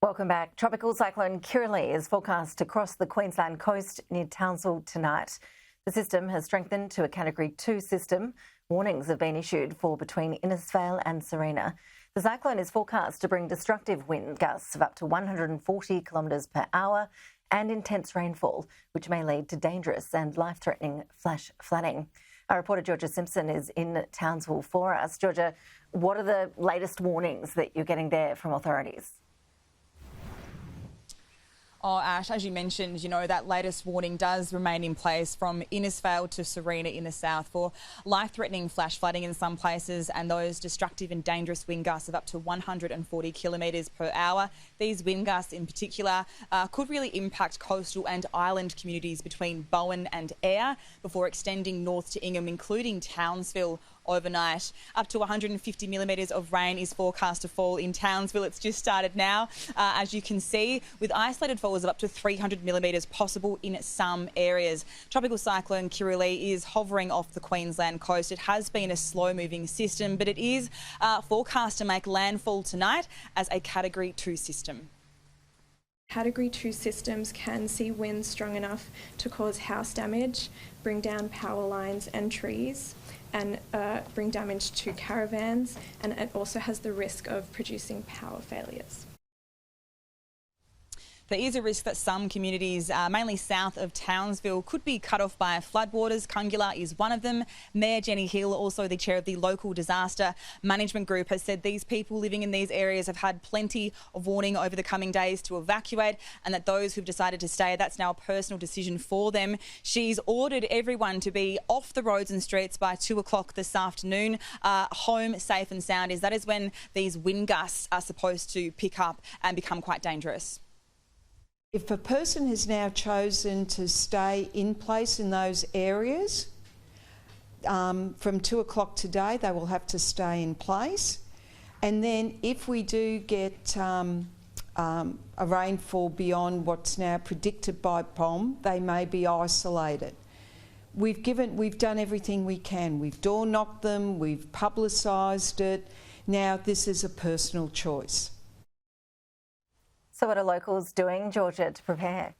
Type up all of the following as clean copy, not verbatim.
Welcome back. Tropical Cyclone Kirrily is forecast to cross the Queensland coast near Townsville tonight. The system has strengthened to a Category 2 system. Warnings have been issued for between Innisfail and Sarina. The cyclone is forecast to bring destructive wind gusts of up to 140 kilometres per hour and intense rainfall, which may lead to dangerous and life-threatening flash flooding. Our reporter Georgia Simpson is in Townsville for us. Georgia, what are the latest warnings that you're getting there from authorities? Oh, Ash, as you mentioned, that latest warning does remain in place from Innisfail to Sarina in the south for life-threatening flash flooding in some places and those destructive and dangerous wind gusts of up to 140 kilometres per hour. These wind gusts in particular could really impact coastal and island communities between Bowen and Ayr before extending north to Ingham, including Townsville overnight. Up to 150 millimetres of rain is forecast to fall in Townsville. It's just started now, as you can see, with isolated falls of up to 300 millimetres possible in some areas. Tropical Cyclone Kirrily is hovering off the Queensland coast. It has been a slow-moving system, but it is forecast to make landfall tonight as a Category 2 system. Category 2 systems can see winds strong enough to cause house damage, bring down power lines and trees, and bring damage to caravans, and it also has the risk of producing power failures. There is a risk that some communities, mainly south of Townsville, could be cut off by floodwaters. Kungula is one of them. Mayor Jenny Hill, also the chair of the local disaster management group, has said these people living in these areas have had plenty of warning over the coming days to evacuate, and that those who've decided to stay, that's now a personal decision for them. She's ordered everyone to be off the roads and streets by 2 o'clock this afternoon. Home safe and sound that is when these wind gusts are supposed to pick up and become quite dangerous. If a person has now chosen to stay in place in those areas, from 2 o'clock today, they will have to stay in place. And then if we do get a rainfall beyond what's now predicted by POM, they may be isolated. We've done everything we can. We've door knocked them, we've publicised it. Now this is a personal choice. So what are locals doing, Georgia, to prepare?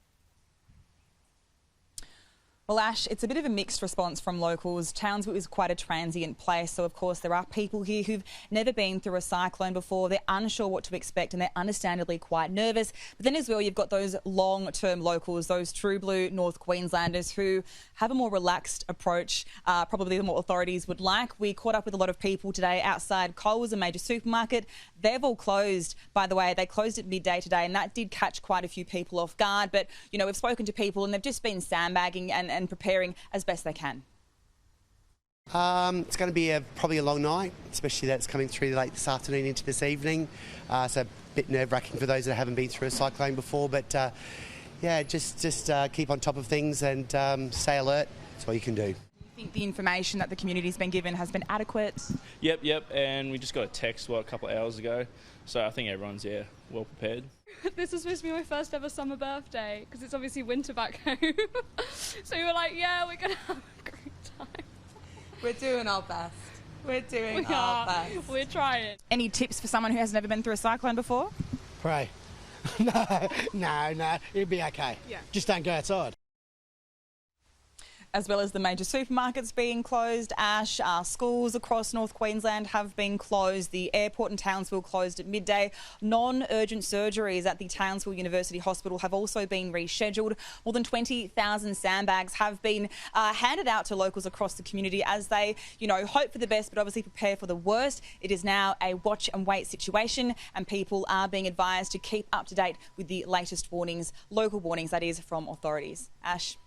Well, Ash, it's a bit of a mixed response from locals. Townsville is quite a transient place, so of course there are people here who've never been through a cyclone before. They're unsure what to expect and they're understandably quite nervous. But then as well, you've got those long-term locals, those true blue North Queenslanders who have a more relaxed approach, probably than what authorities would like. We caught up with a lot of people today outside Coles, a major supermarket. They've all closed, by the way. They closed at midday today, and that did catch quite a few people off guard. But, we've spoken to people and they've just been sandbagging and preparing as best they can. It's going to be probably a long night, especially that's coming through late this afternoon into this evening. So a bit nerve-wracking for those that haven't been through a cyclone before. But just keep on top of things and stay alert. That's all you can do. You think the information that the community's been given has been adequate? Yep, and we just got a text, a couple of hours ago, so I think everyone's, well prepared. This was supposed to be my first ever summer birthday, because it's obviously winter back home. So we were like, yeah, we're going to have a great time. We're doing our best. We're doing our best. We're trying. Any tips for someone who has never been through a cyclone before? Pray. No, it'll be okay. Yeah. Just don't go outside. As well as the major supermarkets being closed, Ash, schools across North Queensland have been closed. The airport in Townsville closed at midday. Non-urgent surgeries at the Townsville University Hospital have also been rescheduled. More than 20,000 sandbags have been handed out to locals across the community as they, hope for the best but obviously prepare for the worst. It is now a watch and wait situation, and people are being advised to keep up to date with the latest warnings, local warnings that is, from authorities. Ash.